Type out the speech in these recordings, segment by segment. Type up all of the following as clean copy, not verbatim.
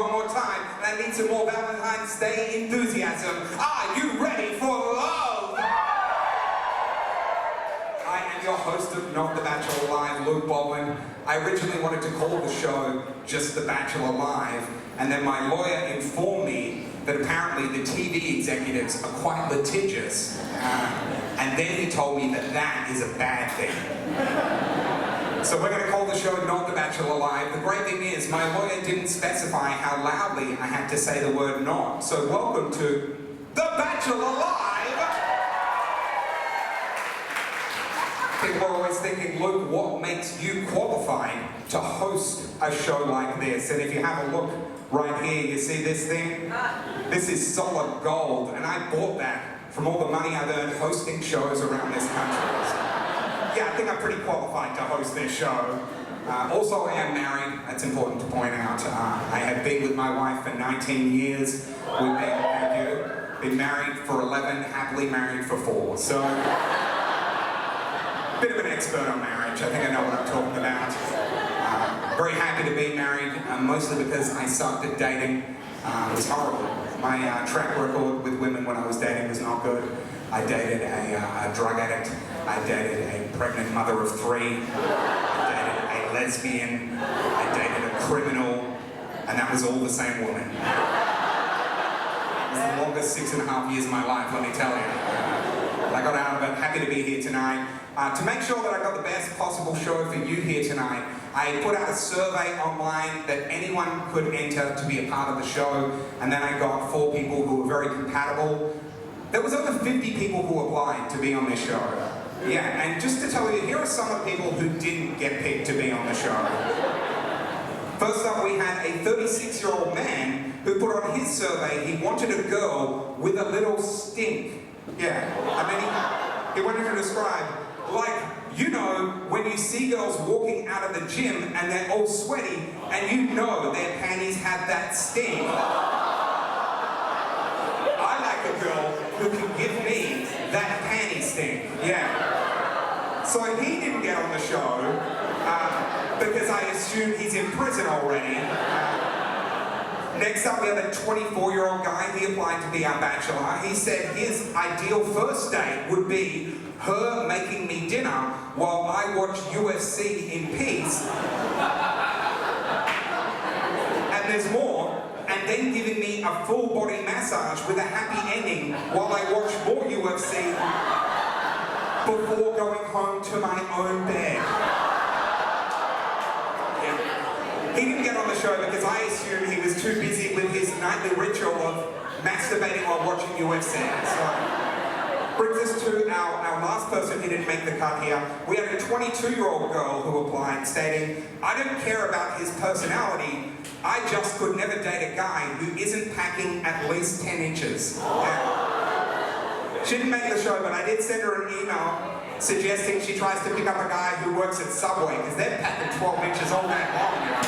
one more time, and I need some more Valentine's Day enthusiasm. Are you ready for love? I am your host of Not The Bachelor Live, Luke Bolland. I originally wanted to call the show just The Bachelor Live, and then my lawyer informed me that apparently the TV executives are quite litigious, and then he told me that that is a bad thing. So we're going to call the show Not The Bachelor Live. The great thing is, my lawyer didn't specify how loudly I had to say the word not. So welcome to The Bachelor Live! People are always thinking, Luke, what makes you qualified to host a show like this? And if you have a look right here, you see this thing? This is solid gold, and I bought that from all the money I've earned hosting shows around this country. Yeah, I think I'm pretty qualified to host this show. Also, I am married. That's important to point out. I have been with my wife for 19 years. We've been married for 11, happily married for 4. So, bit of an expert on marriage. I think I know what I'm talking about. Very happy to be married, mostly because I started dating. It was horrible. My track record with women when I was dating was not good. I dated a drug addict. I dated a pregnant mother of 3. I dated a lesbian. I dated a criminal. And that was all the same woman. It was the longest 6.5 years of my life, let me tell you. I got out of it, happy to be here tonight. To make sure that I got the best possible show for you here tonight, I put out a survey online that anyone could enter to be a part of the show, and then I got 4 people who were very compatible. There was over 50 people who applied to be on this show. Yeah, and just to tell you, here are some of the people who didn't get picked to be on the show. First up, we had a 36-year-old man who put on his survey he wanted a girl with a little stink. Yeah, I mean, he wanted to describe, like, you know, when you see girls walking out of the gym and they're all sweaty and you know their panties have that stink. I like a girl who can give me that panty stink. Yeah. So he didn't get on the show because I assume he's in prison already. Next up, we have a 24-year-old guy. He applied to be our bachelor. He said his ideal first date would be her making me dinner while I watch UFC in peace. And there's more. And then giving me a full body massage with a happy ending while I watch more UFC before going home to my own bed. He didn't get on the show because I assumed he was too busy with his nightly ritual of masturbating while watching UFC. So, brings us to our last person who didn't make the cut here. We had a 22-year-old girl who applied stating, I don't care about his personality, I just could never date a guy who isn't packing at least 10 inches. She didn't make the show, but I did send her an email suggesting she tries to pick up a guy who works at Subway, because they're packing 12 inches all night long, you know.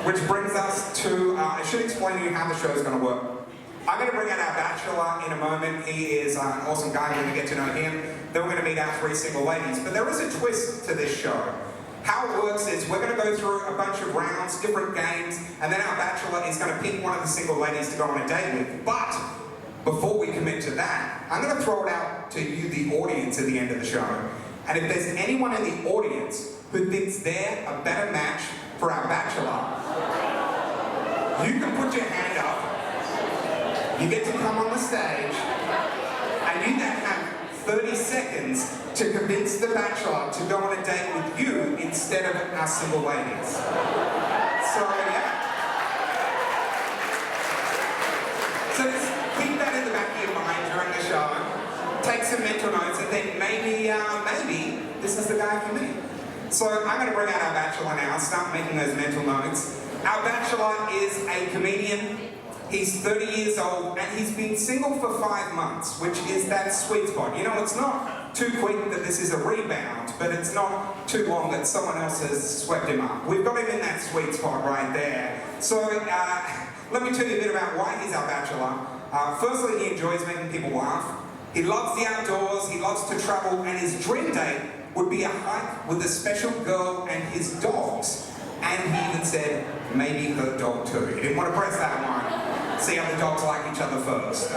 Which brings us to, I should explain to you how the show is going to work. I'm going to bring out our bachelor in a moment. He is an awesome guy. We're going to get to know him. Then we're going to meet our 3 single ladies. But there is a twist to this show. How it works is we're going to go through a bunch of rounds, different games, and then our bachelor is going to pick one of the single ladies to go on a date with. But before we commit to that, I'm going to throw it out to you, the audience, at the end of the show. And if there's anyone in the audience who thinks they're a better match for our bachelor, you can put your hand up. You get to come on the stage, and you then have 30 seconds to convince the bachelor to go on a date with you instead of our single ladies. So, yeah. So just keep that in the back of your mind during the show. Take some mental notes, and then maybe this is the guy for me. So I'm going to bring out our bachelor now. Start making those mental notes. Our bachelor is a comedian. He's 30 years old, and he's been single for 5 months, which is that sweet spot. You know, it's not too quick that this is a rebound, but it's not too long that someone else has swept him up. We've got him in that sweet spot right there. So, let me tell you a bit about why he's our bachelor. Firstly, he enjoys making people laugh. He loves the outdoors, he loves to travel, and his dream date would be a hike with a special girl and his dogs. and he even said, maybe her dog too. He didn't want to press that one. See how the dogs like each other first.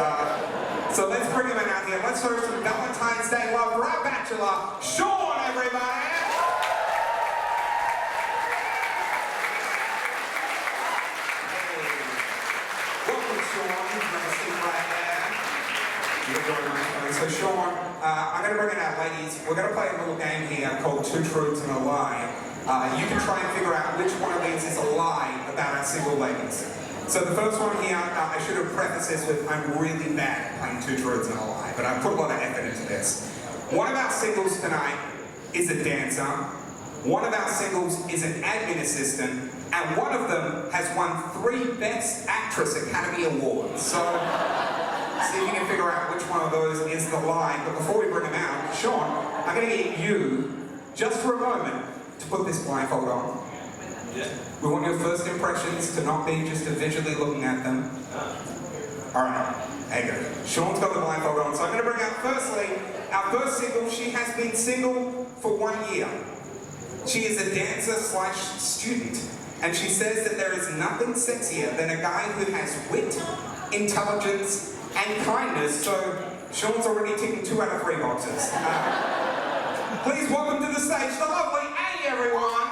So let's bring him in out here. Let's throw some Valentine's Day love for our Bachelor, Sean, everybody! So Sean, I'm going to bring in our ladies. We're going to play a little game here called Two Truths and a Lie. You can try and figure out which one of these is a lie about our single ladies. So the first one here, I should have prefaced this with, I'm really bad at playing Two Truths and a Lie, but I put a lot of effort into this. One of our singles tonight is a dancer. One of our singles is an admin assistant, and one of them has won 3 Best Actress Academy Awards. So, see if you can figure out which one of those is the lie. But before we bring them out, Sean, I'm going to get you, just for a moment, to put this blindfold on. Yeah. We want your first impressions to not be just visually looking at them. Alright, there you go. Sean's got the blindfold on. So I'm going to bring out firstly, our first single. She has been single for 1 year. She is a dancer/student, and she says that there is nothing sexier than a guy who has wit, intelligence, and kindness. So Sean's already ticking 2 out of 3 boxes. Please welcome to the stage the lovely A, everyone!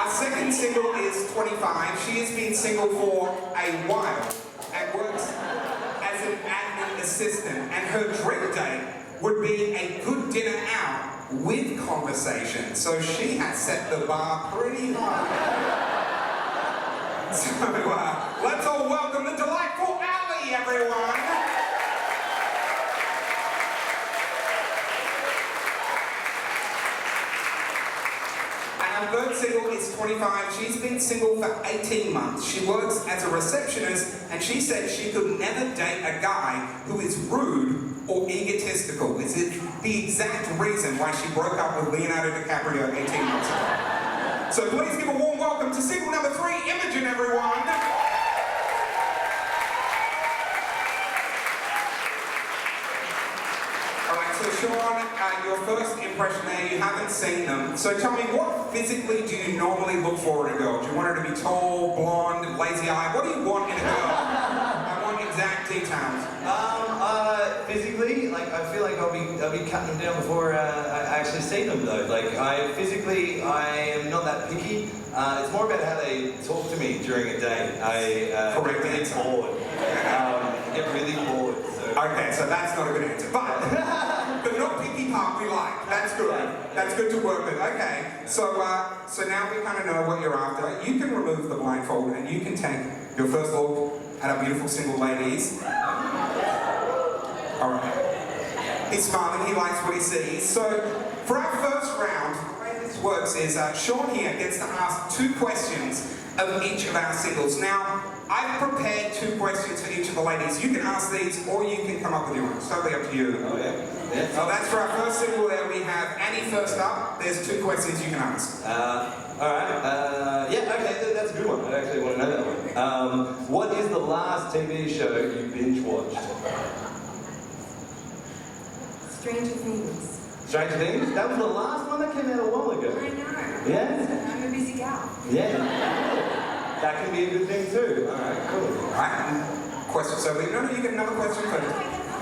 Second single is 25. She has been single for a while and works as an admin assistant. And her dream date would be a good dinner out with conversation. So she has set the bar pretty high. So let's all welcome the delightful Ali, everyone. Our third single is 25. She's been single for 18 months. She works as a receptionist, and she said she could never date a guy who is rude or egotistical. This is the exact reason why she broke up with Leonardo DiCaprio 18 months ago. So please give a warm welcome to single number 3, Imogen, everyone. So Sean, your first impression there, you haven't seen them. So tell me, what physically do you normally look for in a girl? Do you want her to be tall, blonde, lazy eye? What do you want in a girl? I want exact details. Physically, like, I feel like I'll be cutting them down before I actually see them though. Like, I am not that picky. It's more about how they talk to me during a day. I get really bored. Get really bored. So. Okay, so that's not a good answer. But the not picky part we like. That's good. That's good to work with. Okay, so now we kind of know what you're after. You can remove the blindfold and you can take your first look at our beautiful single ladies. All right. He's smiling. He likes what he sees. So for our first round, the way this works is Sean here gets to ask 2 questions of each of our singles. Now, I've prepared 2 questions for each of the ladies. You can ask these, or you can come up with your own. It's totally up to you. Oh, yeah. So that's for our first single there. We have Annie first up. There's 2 questions you can ask. Alright. Yeah, okay, that's a good one. I actually want to know that one. What is the last TV show you binge watched? Stranger Things. Stranger Things? That was the last one that came out a while ago. I know. Yeah? I'm a busy gal. Yeah. That can be a good thing too. Alright, cool. Alright, question. So, no, you get another question first.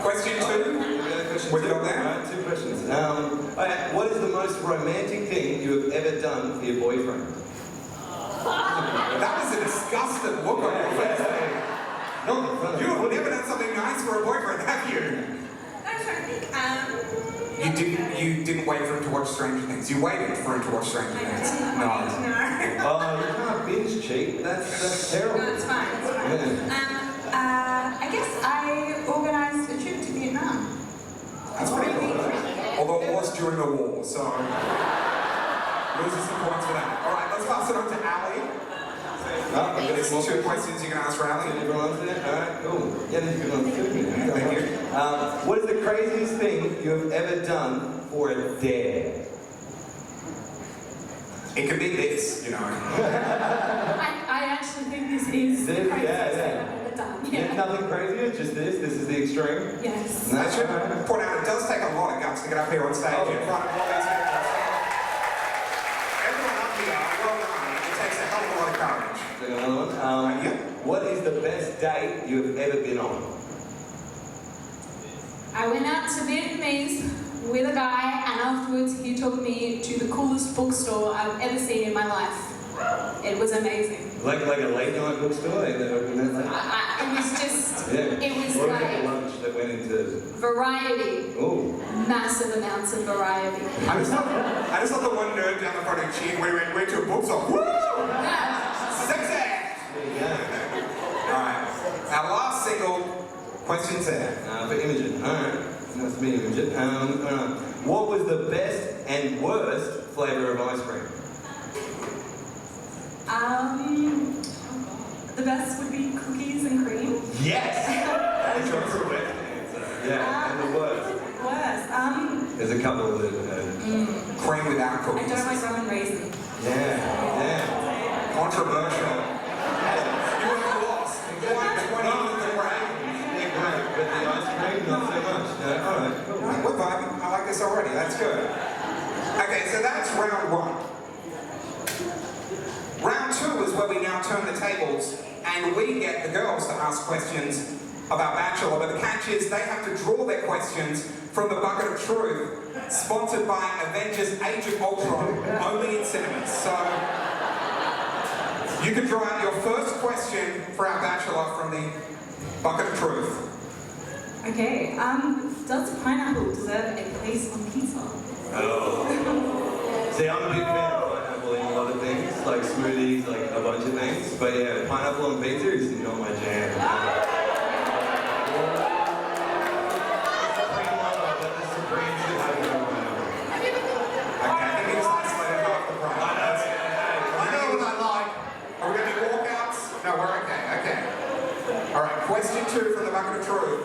Question 2? What you got there? Alright, 2 questions. Alright, what is the most romantic thing you have ever done for your boyfriend? That was a disgusted look on your face. You have never done something nice for a boyfriend, have you? I'm trying to think. You didn't wait for him to watch Stranger Things. You waited for him to watch Stranger Things. No. Oh, you can't binge cheat. That's terrible. No, it's fine. It's fine. I guess I organised a trip to Vietnam. That's pretty cool. Although it was during the war, so loses some points for that. All right, let's pass it on to Ali. There's 2 questions you can ask for Ali. Alright, cool. Yeah, this is good one too. Thank you. What is the craziest thing you have ever done for a dare? It could be this, you know. I actually think this is the craziest thing I've ever done. Yeah, nothing crazy, just this. This is the extreme. Yes. I should point out, it does take a lot of guts to get up here on stage in front of all these people. Everyone up here, well done. It takes a hell of a lot of courage. Take another one. Yeah. What is the best date you have ever been on? I went out to Vietnamese with a guy, and afterwards he took me to the coolest bookstore I've ever seen in my life. It was amazing. Like a late night bookstore? They open that late? It was just, Yeah. it was What about like the lunch that went into... variety. Oh. Massive amounts of variety. I just thought the one nerd down the front of cheering when we went to a bookstore. Woo! Sexy! There you go. Alright, our last single, questions there. For Imogen. Alright. Nice to meet you, Imogen. Alright. What was the best and worst flavour of ice cream? The best would be cookies and cream. Yes! That is your correct answer. Yeah, and the worst. Worse. There's a couple that... Cream without I cookies. don't like rum and raisin. Yeah. Controversial. You would have lost. You won 20 with the round. They're great, but the ice cream, not so much. No, alright, cool. Alright, we're vibing. I like this already. That's good. Okay, so that's round one. Round two is where we now turn the tables and we get the girls to ask questions about Bachelor, but the catch is they have to draw their questions from the Bucket of Truth, sponsored by Avengers Age of Ultron, only in cinemas. So you can draw out your first question for our Bachelor from the Bucket of Truth. Okay, does pineapple deserve a place on pizza? Oh. See, I'm a big fan of pineapple in a lot of things, like smoothies, like a bunch of things. But yeah, pineapple on pizza is not my jam. Question two from the Bucket of Truth.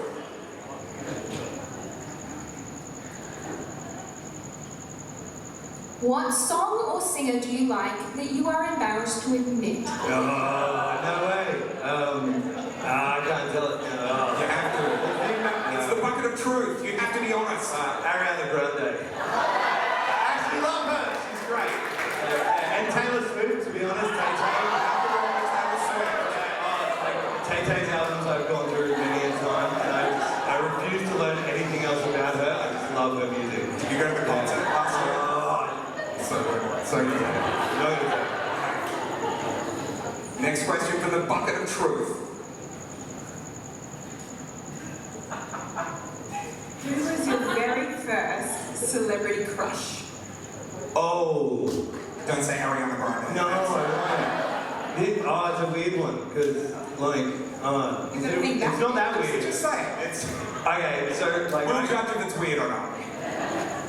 What song or singer do you like that you are embarrassed to admit? Oh, no way. I can't tell it. You have to. It's the Bucket of Truth. You have to be honest. Ariana Grande. I actually love her. She's great. And Taylor Swift, to be honest. Tay-Tay's albums I've gone through many a time, and I refuse to learn anything else about her. I just love her music. Did you go to the concert last year? So good. So good. No. Next question from the Bucket of Truth. Who was your very first celebrity crush? Oh. Don't say Ariana Grande. No, I won't. It's a weird one, because, like, it's not that weird. Just say it. It's, Okay, so, like... we'll judge if it's weird or not.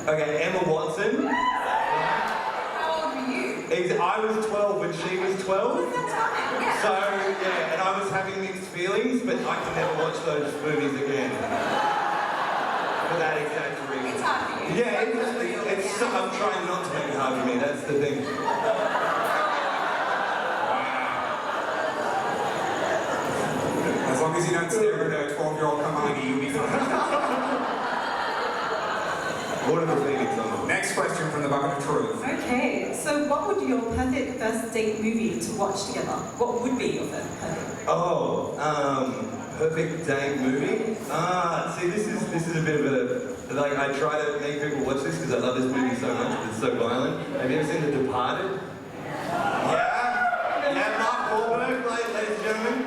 Okay, Emma Watson. How old were you? I was 12 when she was 12. That's fine, yeah. So, yeah, and I was having mixed feelings, but I can never watch those movies again. For that exact reason. It's hard for you. Yeah, I'm trying not to make it hard for me, that's the thing. As long as you don't stare at a 12-year-old Hermione, you'll be fine. What are the feelings on them? Next question from the Bucket of Truth. Okay, so what would your perfect first date movie to watch together? What would be your perfect? Oh, perfect date movie? See, this is a bit of a, like, I try to make people watch this because I love this movie so much, but it's so violent. Have you ever seen The Departed? Yeah, Mark Wahlberg, ladies and gentlemen.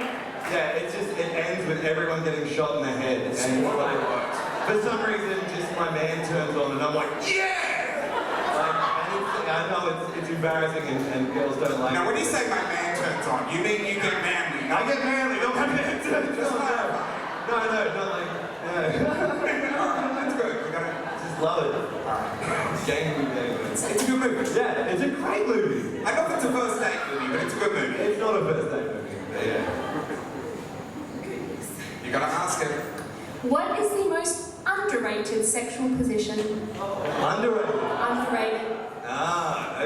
Yeah, it ends with everyone getting shot in the head, and like, for some reason, just my man turns on, and I'm like, yeah! Like, and I know it's embarrassing, and girls don't like it. Now, when you say my man turns on, you mean you get manly? I get manly, not my man turns on. No, not like, That's good. We gotta just love it. Gang movie. It's a good movie. Yeah, it's a great movie. I know if it's a first date movie, but it's a good movie. It's not a first date movie, but yeah. You gotta ask it. What is the most underrated sexual position? Underrated. Underrated.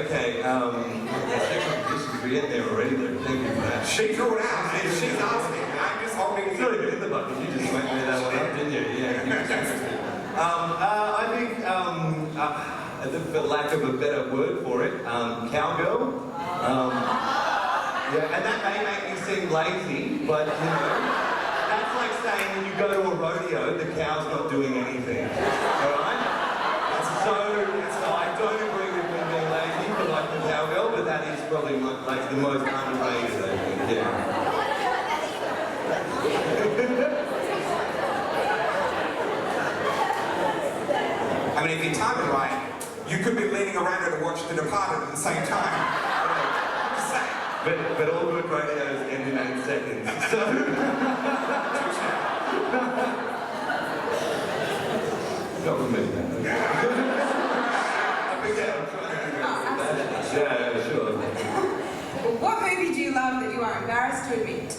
Okay. Sexual positions, we're getting there already, though. Thank you for that. She drew it out, and she's asking. I'm just holding It's not a not, because you just went with that one up, didn't you? Yeah. I think, for lack of a better word for it, cowgirl. Yeah, and that may make me seem lazy, but you know, that's like saying when you go to a rodeo, the cow's not doing anything. Alright? So I don't agree with me being lazy for like the cowgirl, but that is probably like the most underrated, I think, yeah. I mean, if you time it right, you could be leaning around her to watch The Departed at the same time. Just saying. But all good rodeos end in 8 seconds. So. Not with me, then. Yeah, sure. What movie do you love that you are embarrassed to admit?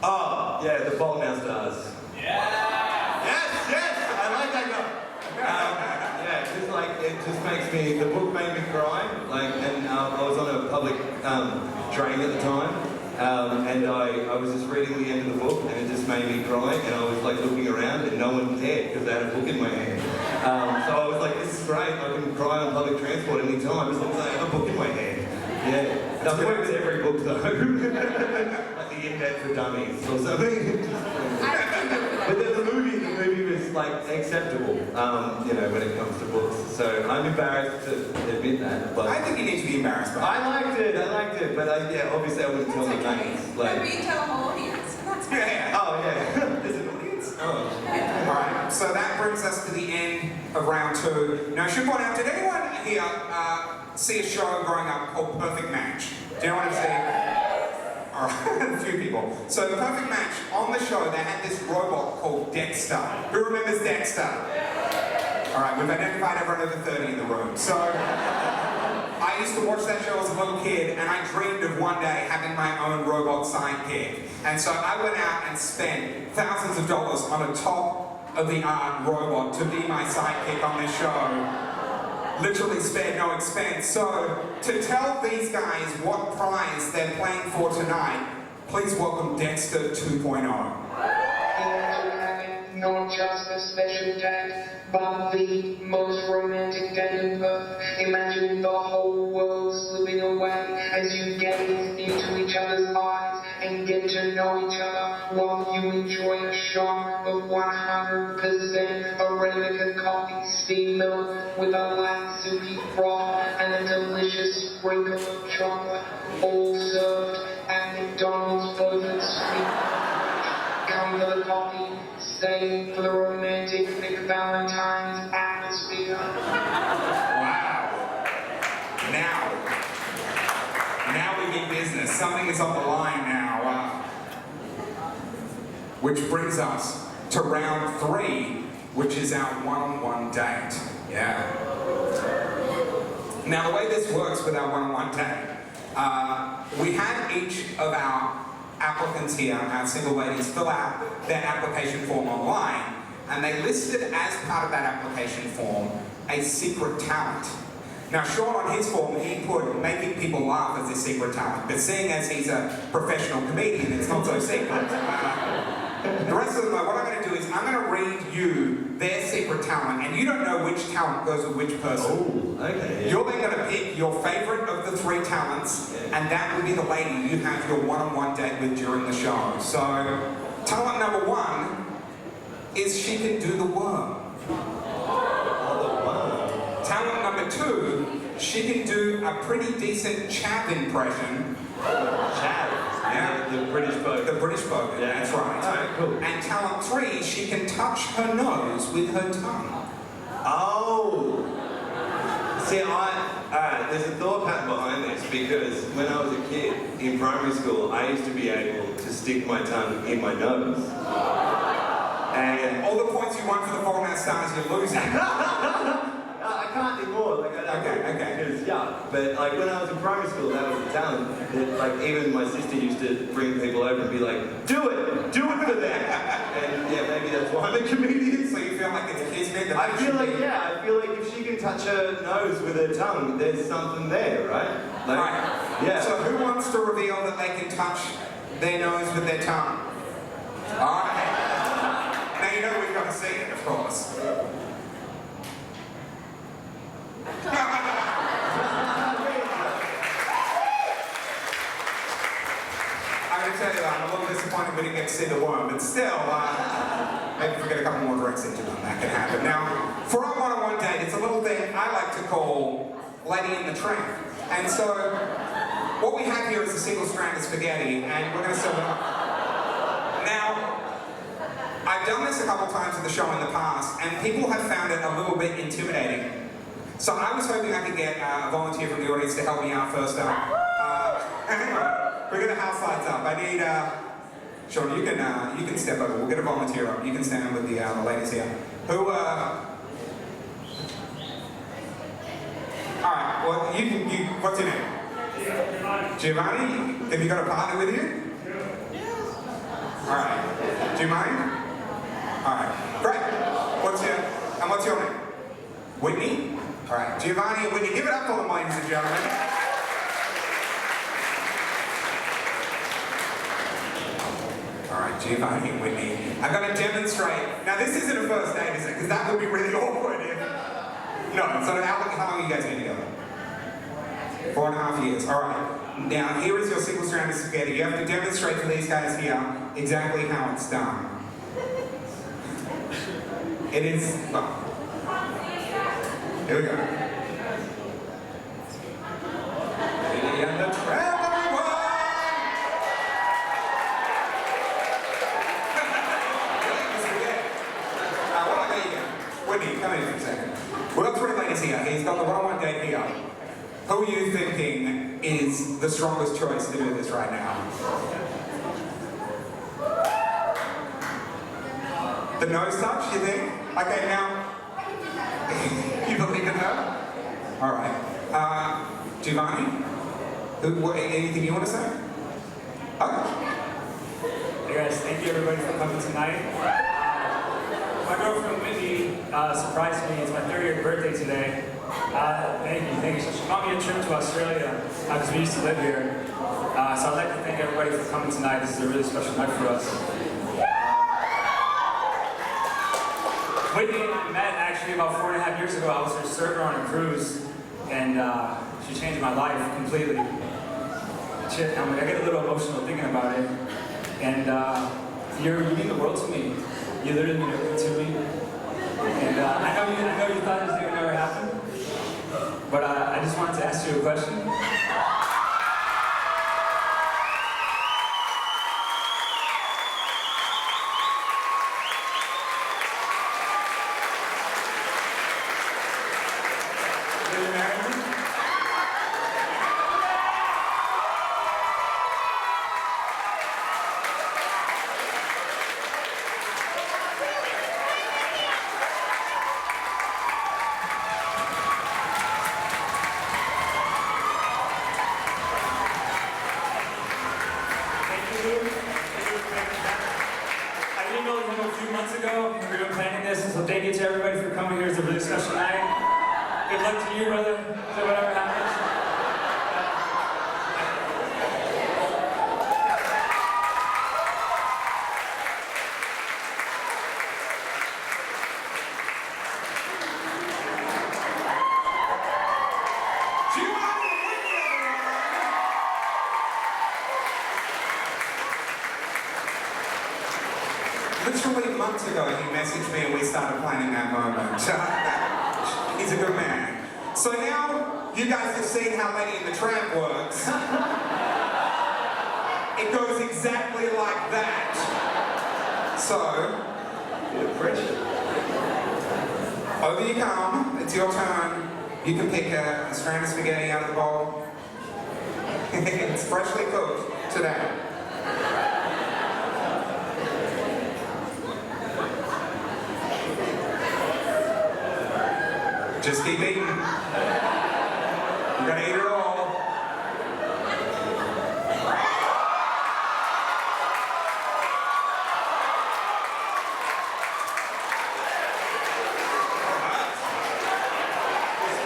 Oh, yeah, The Fault in Our Stars. Yeah! Yes! I like that guy. Yeah, just like, it just makes me, the book made me cry, like, and I was on a public train at the time, and I was just reading the end of the book, and it just made me cry, and I was like looking around, and no one cared, because I had a book in my hand. So I was like, this is great, I can cry on public transport any time, as long as I have a book in my hand. Yeah, I've worked with every book though. Like the Internet for Dummies or something. But the movie was like acceptable, you know, when it comes to books. So I'm embarrassed to admit that. But I think you need to be embarrassed by it. I liked it, but yeah, obviously I wouldn't tell the names. No, but you tell a whole audience. That's fine. Yeah. Oh yeah, there's an audience. Oh. Alright, so that brings us to the end of round 2. Now I should point out, did anyone here see a show growing up called Perfect Match? Do you know what I'm saying? Alright, a few people. So the Perfect Match, on the show they had this robot called Dexter. Who remembers Dexter? Alright, we've identified everyone over 30 in the room. So I used to watch that show as a little kid, and I dreamed of one day having my own robot sidekick. And so I went out and spent thousands of dollars on a top-of-the-art robot to be my sidekick on this show. Literally spared no expense. So to tell these guys what prize they're playing for tonight, please welcome Dexter 2.0. Not just a special day, but the most romantic day in Perth. Imagine the whole world slipping away as you gaze into each other's eyes and get to know each other while you enjoy a shot of 100% Arabica coffee steamed milk with a light silky froth and a delicious sprinkle of chocolate, all served at McDonald's Frozen Sweet. Come for the coffee, stay for the romantic Valentine's atmosphere. Wow. Now we mean business. Something is on the line now. Which brings us to round 3, which is our one-on-one date. Yeah. Now the way this works with our one-on-one date, we had each of our applicants here, our single ladies, fill out their application form online, and they listed as part of that application form a secret talent. Now Sean on his form, he put making people laugh as his secret talent, but seeing as he's a professional comedian, it's not so secret. The rest of them, what I'm going to do is I'm going to read you their secret talent, and you don't know which talent goes with which person. Oh, okay. Yeah. You're then going to pick your favourite of the 3 talents, and that would be the lady you have your one-on-one date with during the show. So, talent number 1 is she can do the worm. Talent number 2, she can do a pretty decent chav impression. Chav? Yeah. The British boat. The British boat, yeah. That's right. Alright, cool. And talent 3, she can touch her nose with her tongue. Oh! See, alright, there's a thought pattern behind this, because when I was a kid in primary school, I used to be able to stick my tongue in my nose. And all the points you won for the Fault in Our Stars, you're losing. I can't anymore. Like, Okay. Because, yeah. But like when I was in primary school, that was the talent. That, like even my sister used to bring people over and be like, do it for them. And yeah, maybe that's why I'm a comedian. So you feel like it's kismet? I feel like if she can touch her nose with her tongue, there's something there, right? Like, right. Yeah. So who wants to reveal that they can touch their nose with their tongue? Alright. Now you know we've got to see it, of course. I'm going to tell you that I'm a little disappointed we didn't get to see the worm, but still, maybe if we get a couple more drinks into them, that can happen. Now, for our one-on-one date, it's a little thing I like to call Lady in the Tramp. And so, what we have here is a single strand of spaghetti, and we're going to serve it up. Now, I've done this a couple times at the show in the past, and people have found it a little bit intimidating. So I was hoping I could get a volunteer from the audience to help me out first up. Hang on. We're gonna house lights up. I need, Sean, you can step over. We'll get a volunteer up. You can stand with the ladies here. Who, Alright, well, what's your name? Giovanni. Have you got a partner with you? Alright. Do you mind? Alright. Great. What's your name? Whitney? Alright. Giovanni and Whitney, give it up for them, ladies and gentlemen. Alright, Giovanni and Whitney. I'm going to demonstrate. Now, this isn't a first date, is it? Because that would be really awkward if... No, so how long are you guys been together? 4.5 years. Alright. Now, here is your single strand of spaghetti. You have to demonstrate for these guys here exactly how it's done. It is... Oh. Here we go. Lady and the Tramp, everyone! What I got you here? Whitney, come in for a second. We've got 3 ladies here. He's got the one-on-one date here. Who are you thinking is the strongest choice to do this right now? The nose touch, you think? Okay, now... You believe in her? Alright. Giovanni? Anything you want to say? Okay. Hey guys, thank you everybody for coming tonight. My girlfriend Whitney surprised me. It's my 30th birthday today. Thank you. So she bought me a trip to Australia because we used to live here. So I'd like to thank everybody for coming tonight. This is a really special night for us. Whitney and I met actually about 4.5 years ago. I was her server on a cruise, and she changed my life completely. I get a little emotional thinking about it. And you mean the world to me. You literally mean everything to me. And I know you thought this thing would never happen, but I just wanted to ask you a question. Literally months ago, he messaged me and we started planning that moment. He's a good man. So now, you guys have seen how Lady and the Tramp works. It goes exactly like that. So, over you come. It's your turn. You can pick a strand of spaghetti out of the bowl. It's freshly cooked today. Just keep eating. You're gonna eat it all.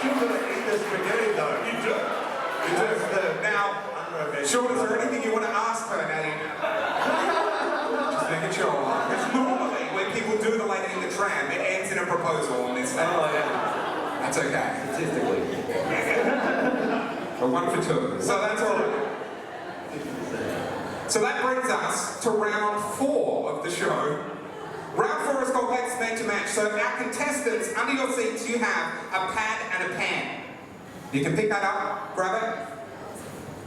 You're still gonna eat this spaghetti though. You do. Now, Sean, is there anything you want to ask her now? Just making sure. tram. It ends in a proposal on this thing. Oh, yeah. That's okay. Statistically. A 1 for 2. So that's all right. So that brings us to round 4 of the show. Round 4 is called Let's Make to Match. So our contestants, under your seats, you have a pad and a pen. You can pick that up, grab it.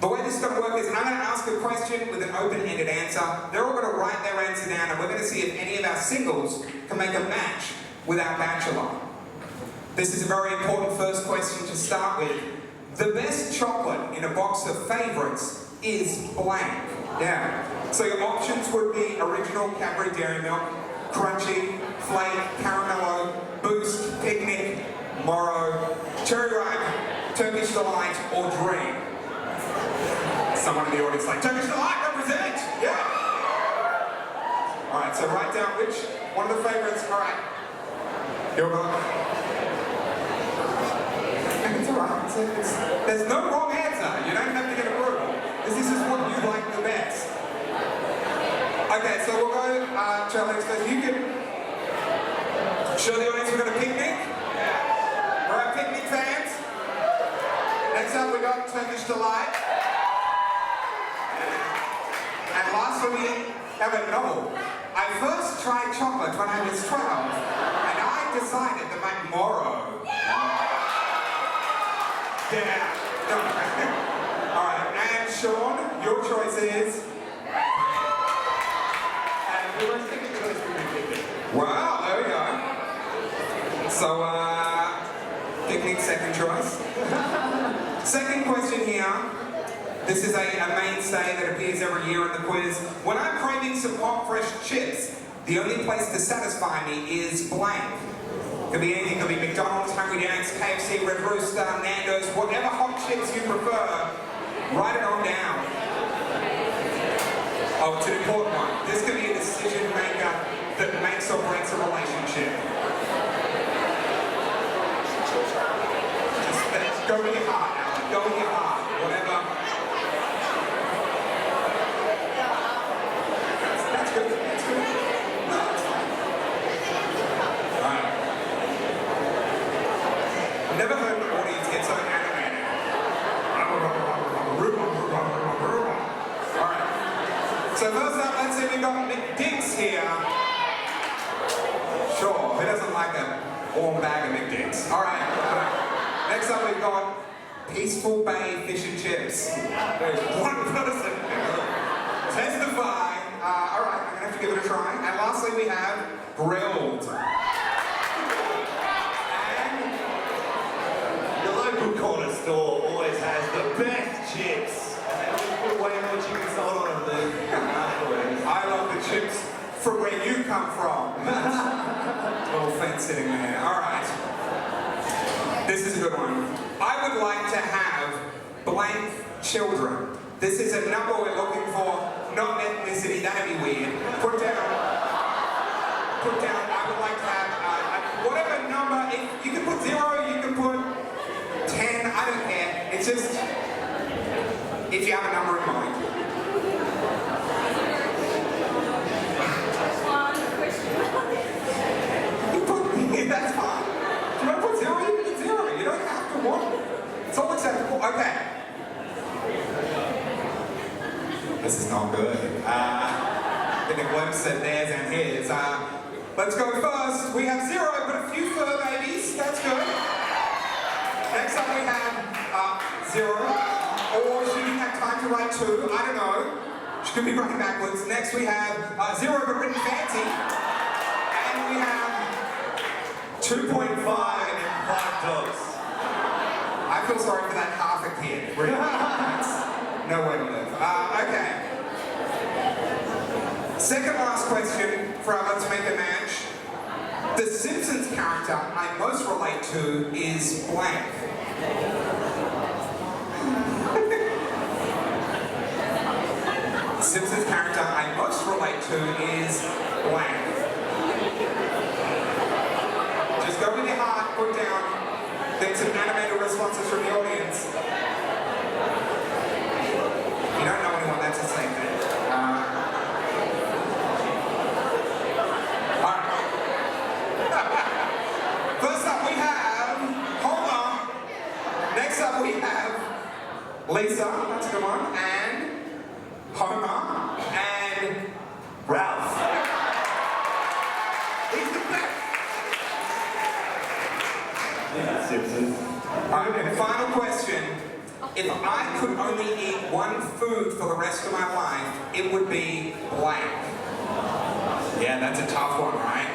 The way this is going to work is I'm going to ask a question with an open-ended answer. They're all going to write their answer down, and we're going to see if any of our singles can make a match with our Bachelor. This is a very important first question to start with. The best chocolate in a box of favourites is blank. Yeah. So your options would be original Cadbury Dairy Milk, Crunchy, Flake, Caramello, Boost, Picnic, Moro, Cherry Ripe, Turkish Delight, or Dream. Someone in the audience like, Turkish Delight, represent! Yeah! Alright, so write down which one of the favourites. Alright. Here we go. It's alright. There's no wrong answer. You don't have to get approval. This is just what you like the best. Okay, so we'll go to our next person. You can show the audience we've got a picnic. We're our picnic fans. Next up we got Turkish Delight. And lastly we have a novel. I first tried chocolate when I was 12, and I decided to make Moro. Yeah. No. Alright, and Sean, your choice is? Wow, there we go. So, picnic second choice. Second question here. This is a mainstay that appears every year in the quiz. When I'm craving some hot, fresh chips, the only place to satisfy me is blank. Could be anything, could be McDonald's, Hungry Jack's, KFC, Red Rooster, Nando's, whatever hot chips you prefer, write it on down. Oh, it's an important one. This could be a decision maker that makes or breaks a relationship. Just go with your heart, Alan. Go with your heart. Whatever. That's good. That's good. No, that's fine. Alright. I've never heard an audience get so animated. Alright. So first up, let's see, we've got McDicks here. Sure, who doesn't like a warm bag of McDicks? Alright. Next up, we've got Peaceful Bay Fish and Chips. There's one person. Testify. Alright, I'm gonna have to give it a try. And lastly, we have Grilled. The local corner store always has the best chips. And they put way more chicken salt on them than I love the chips from where you come from. Little fence sitting there. Alright. This is a good one. I would like to have blank children. This is a number we're looking for, not ethnicity, that'd be weird. Put down, I would like to have whatever number, you can put 0, you can put 10, I don't care. It's just, if you have a number in mind. That's fine. If you want to put 0, you can put 0. You don't have to want it. It's all acceptable. Okay. This is not good. Getting a glimpse at theirs and his. Let's go first. We have 0, but a few fur babies. That's good. Next up we have 0. Or she didn't have time to write 2. I don't know. She could be writing backwards. Next we have 0, but written fancy. And we have 2.5 and 5 dogs. I feel sorry for that half a kid. Really. That's no way to live. Okay. Second last question for our Let's Make a Match. The Simpsons character I most relate to is blank. The Simpsons character I most relate to is blank. Just go with your heart, put down, get some animated responses from the audience. You don't know anyone, that's the same thing. Alright. food for the rest of my life, it would be blank. Yeah, that's a tough one, right?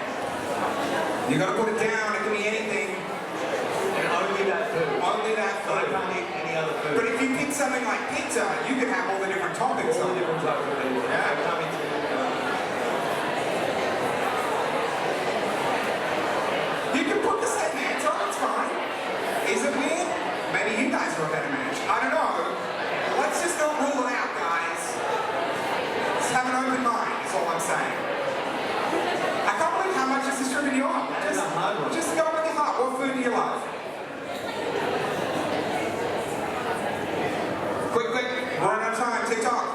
You gotta put it down, it can be anything. And only that food. Only that So I food. can't eat any other food. But if you pick something like pizza, you can have all the different toppings all on the it. different types of people. Yeah. I can't eat You can put the same answer, it's fine. Is it weird? Maybe you guys are a better match. I don't know. Let's just not rule it out, guys. Just have an open mind, is all I'm saying. I can't believe how much this is tripping you up. That is a hard one. Just go with your heart. What food do you love? Quick, we're running out of time. TikTok.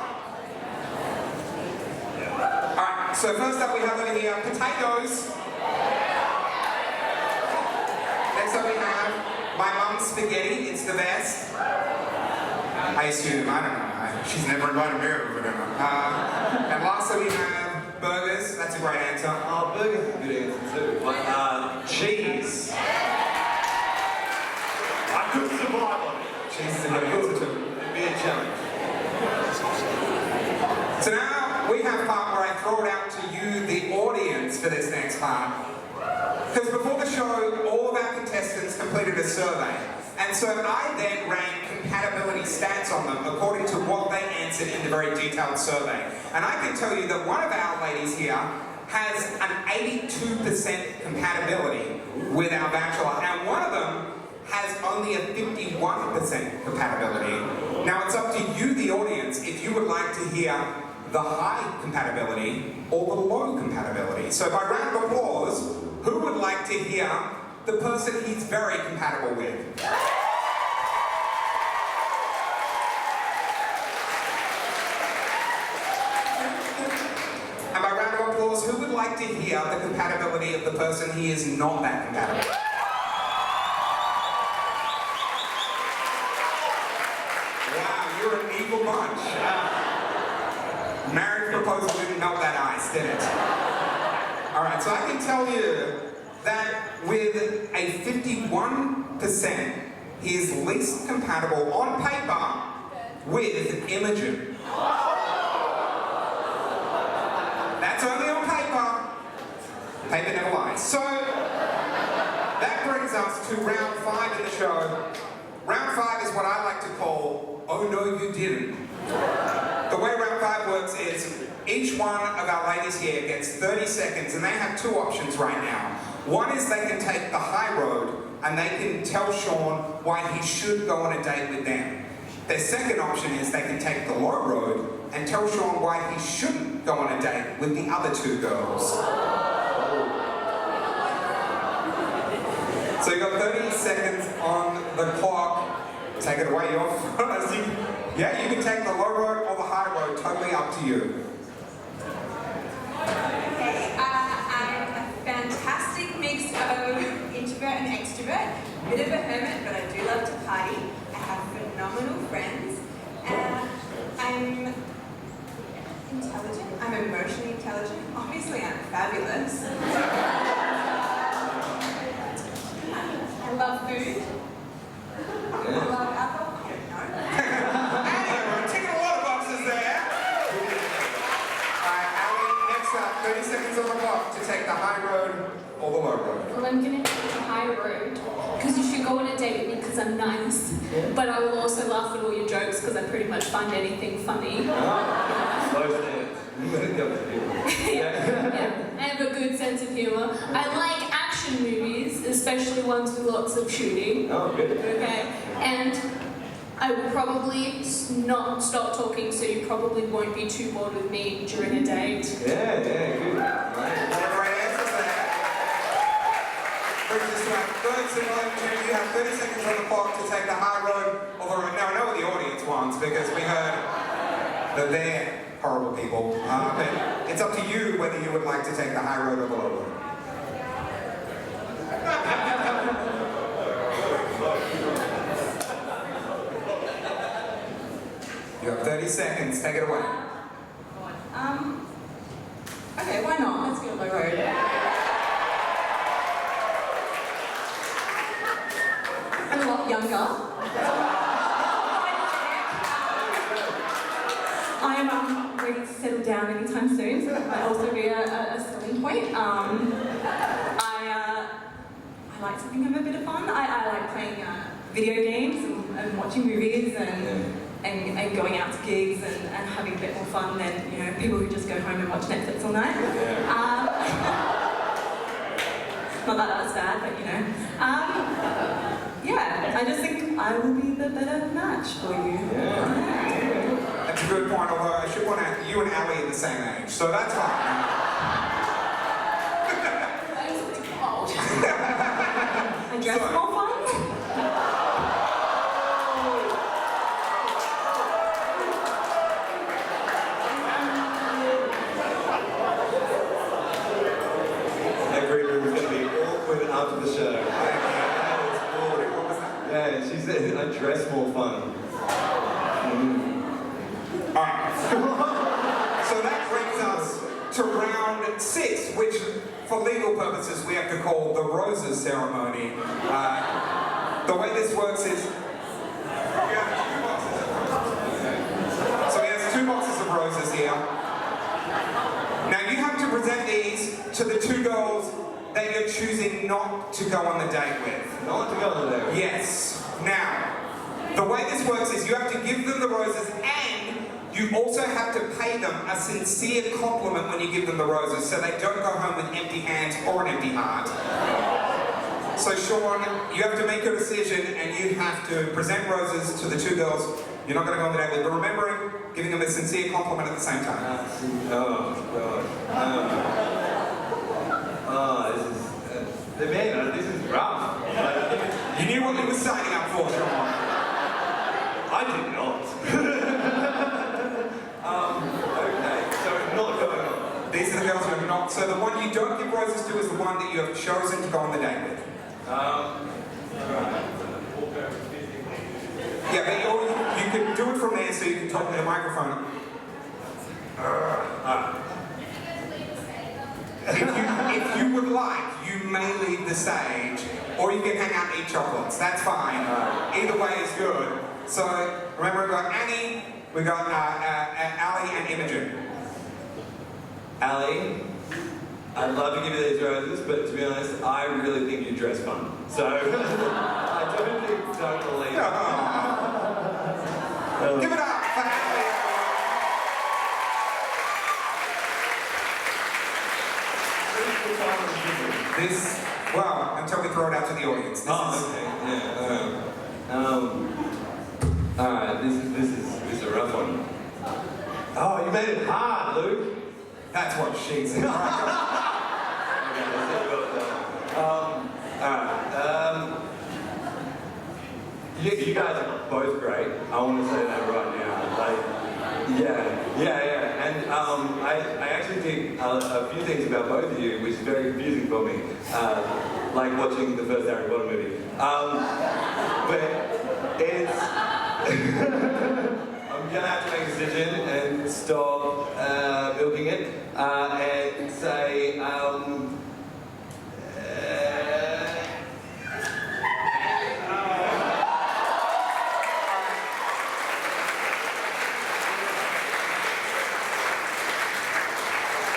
Alright, so first up we have over here potatoes. Next up we have my mum's spaghetti. It's the best. I assume, I don't know. She's never invited me over for dinner. And lastly we have burgers. That's a great answer. Oh, burgers is a good answer too. But cheese. I could survive on it. Cheese is a good answer too. It'd be a challenge. So now we have a part where I throw it out to you, the audience, for this next part. Because before the show, all of our contestants completed a survey. And so I then ran compatibility stats on them according to what they answered in the very detailed survey. And I can tell you that one of our ladies here has an 82% compatibility with our Bachelor, and one of them has only a 51% compatibility. Now it's up to you, the audience, if you would like to hear the high compatibility or the low compatibility. So by round of applause, who would like to hear the person he's very compatible with? And by round of applause, who would like to hear the compatibility of the person he is not that compatible with? Wow, you're an evil bunch. Marriage proposal didn't melt that ice, did it? Alright, so I can tell you that with a 51%, he is least compatible on paper with Imogen. That's only on paper. Paper never lies. So, that brings us to round 5 in the show. Round 5 is what I like to call, oh no you didn't. The way round 5 works is each one of our ladies here gets 30 seconds and they have two options right now. One is they can take the high road and they can tell Sean why he should go on a date with them. Their second option is they can take the low road and tell Sean why he shouldn't go on a date with the other two girls. So you've got 30 seconds on the clock. Take it away, you're first. Yeah, you can take the low road or the high road, totally up to you. Okay, I'm a fantastic mix of introvert and extrovert. Bit of a hermit, but I do love to party. I have phenomenal friends. I'm intelligent. I'm emotionally intelligent. Obviously, I'm fabulous. I love food. I love alcohol. I don't know. We're ticking a lot of boxes there. Alright, Ali, next up, 30 seconds on the clock to take the high road or the low road. Well, I'm gonna take the high road because you should go on a date with me because I'm nice. But I will also laugh at all your jokes because I pretty much find anything funny. Those things. You better go with people. Yeah, I have a good sense of humor. I like action movies, especially ones with lots of shooting. Oh, good. Okay, and I will probably not stop talking, so you probably won't be too bored with me during a date. Yeah, good. Right. Great answers there. Brings us to our third single opportunity. You have 30 seconds on the clock to take the high road or the road. Now I know what the audience wants because we heard that they're horrible people. But it's up to you whether you would like to take the high road or the low road. You have 30 seconds. Take it away. Okay, why not? Let's go on the road. I'm a lot younger. settle down anytime soon, so that might also be a selling point. I like to think I'm a bit of fun. I like playing video games and watching movies and going out to gigs and having a bit more fun than, you know, people who just go home and watch Netflix all night. Not that that's bad, but you know. Yeah, I just think I will be the better match for you. That's a good point, although I should point out you and Ali are the same age, so that's fine. I dress more fun. That green room is going to be awkward after the show. Yeah, she said I dress more fun. Alright. So that brings us to round 6, which for legal purposes we have to call the roses ceremony. The way this works is so he has 2 boxes of roses here. Now you have to present these to the 2 girls that you're choosing not to go on the date with. Not to go on the date with? Yes. Now, the way this works is you have to give them the roses and you also have to pay them a sincere compliment when you give them the roses so they don't go home with empty hands or an empty heart. So Sean, you have to make a decision and you have to present roses to the 2 girls you're not going to go on the date with, but remembering giving them a sincere compliment at the same time. Oh, God. This is rough. You knew what you were signing up for, Sean. I did not. Okay, so not going on. These are the girls who are not. So the one you don't give roses to is the one that you have chosen to go on the date with. Yeah, but you can do it from there so you can talk to the microphone. If you would like, you may leave the stage, or you can hang out and eat chocolates. That's fine. Either way is good. So remember, we've got Annie, we got Ali, and Imogen. Ali, I'd love to give you these roses, but to be honest, I really think you dress fun. So I don't believe it. Give it up for Ali. This, well, until we throw it out to the audience. This is, okay. Yeah. Alright, this is a rough one. Oh, you made it hard, Luke. that's what she said. You guys are both great. I want to say that right now. Yeah. And I actually think a few things about both of you, which is very confusing for me. Like watching the first Harry Potter movie. But it's... I'm gonna have to make a decision and stop milking it and say,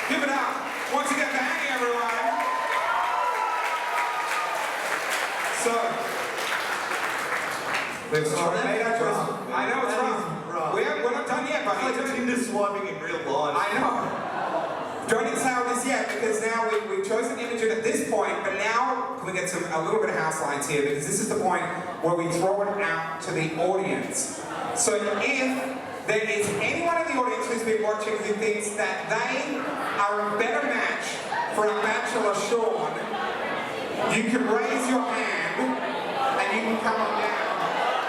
Give it up once again for Annie, everyone. So, we've made our choice. I know it's rough. We're not done yet, buddy. it's like Tinder swiping in real life. I know. Don't exhale this yet because now we've chosen Imogen at this point, but now can we get a little bit of house lights here because this is the point where we throw it out to the audience. So if there is anyone in the audience who's been watching who thinks that they are a better match for a Bachelor Sean, you can raise your hand and you can come on down.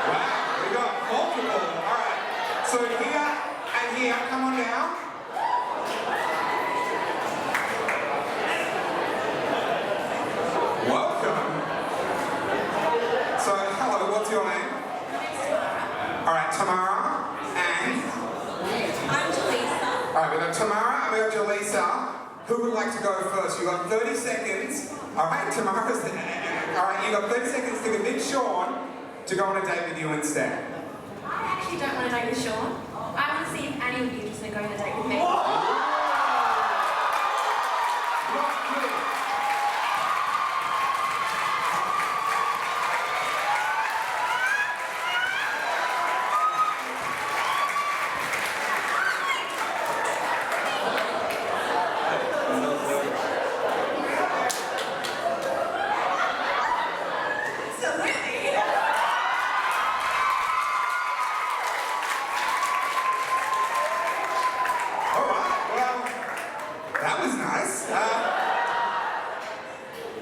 Wow, we got multiple. All right. So here and here, come on down. Welcome. So, hello, what's your name? All right, Tamara. And? I'm Jaleesa. All right, we got Tamara and we got Jaleesa. Who would like to go first? You got 30 seconds. All right, Tamara's there. All right, you got 30 seconds to convince Sean to go on a date with you instead. I actually don't want to date with Sean. I want to see if Annie would be interested in going on a date with me.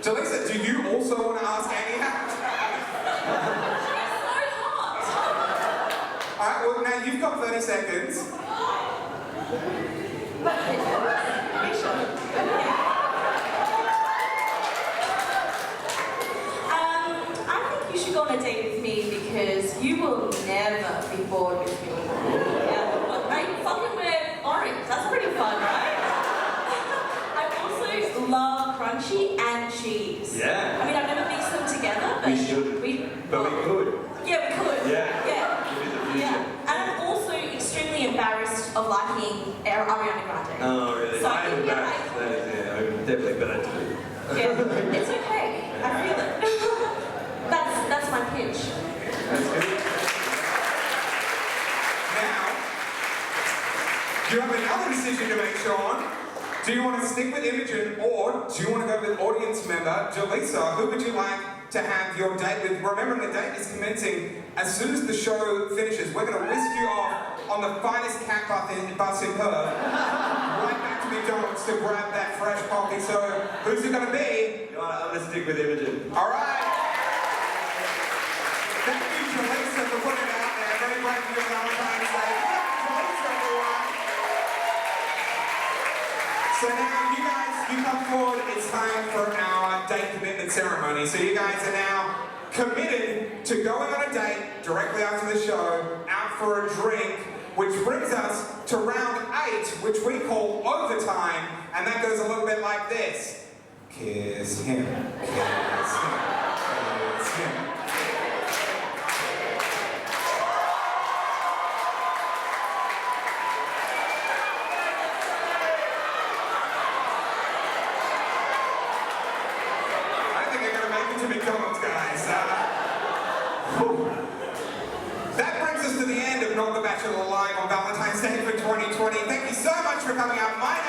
Jalisa, do you also want to ask Annie out? Alright, well now you've got 30 seconds. I think you should go on a date with me because you will never be bored with me. Yeah. Hey, fucking wear orange. That's pretty fun, right? I also love crunchy and cheese. Yeah. I mean, I've never mixed them together, but We shouldn't. But we could. Yeah, we could. Yeah. Yeah. It is the future. Yeah. And I'm also extremely embarrassed of liking Ariana Grande. Oh, really? So I I am think embarrassed. That is, yeah, I'm definitely, but I do. Yeah, it's okay. I feel it. That's my pitch. That's good. Now, you have another decision to make, Sean. Do you want to stick with Imogen or do you want to go with audience member Jalisa? Who would you like to have your date with? Remember, the date is commencing as soon as the show finishes. We're going to whisk you off on the finest cat bus in Perth, right back to McDonald's to grab that fresh coffee. So, who's it going to be? You know what, I'm going to stick with Imogen. All right. Thank you, Jalisa, for putting it out there. Very great for your Valentine's Day. Jalisa, everyone. So now, you guys, you come forward. It's time for our date commitment ceremony. So you guys are now committed to going on a date directly after the show, out for a drink, which brings us to round 8, which we call overtime, and that goes a little bit like this. Kiss him, kiss him, kiss him. McDonald's, guys. That brings us to the end of Not the Bachelor Live on Valentine's Day for 2020. Thank you so much for coming out. My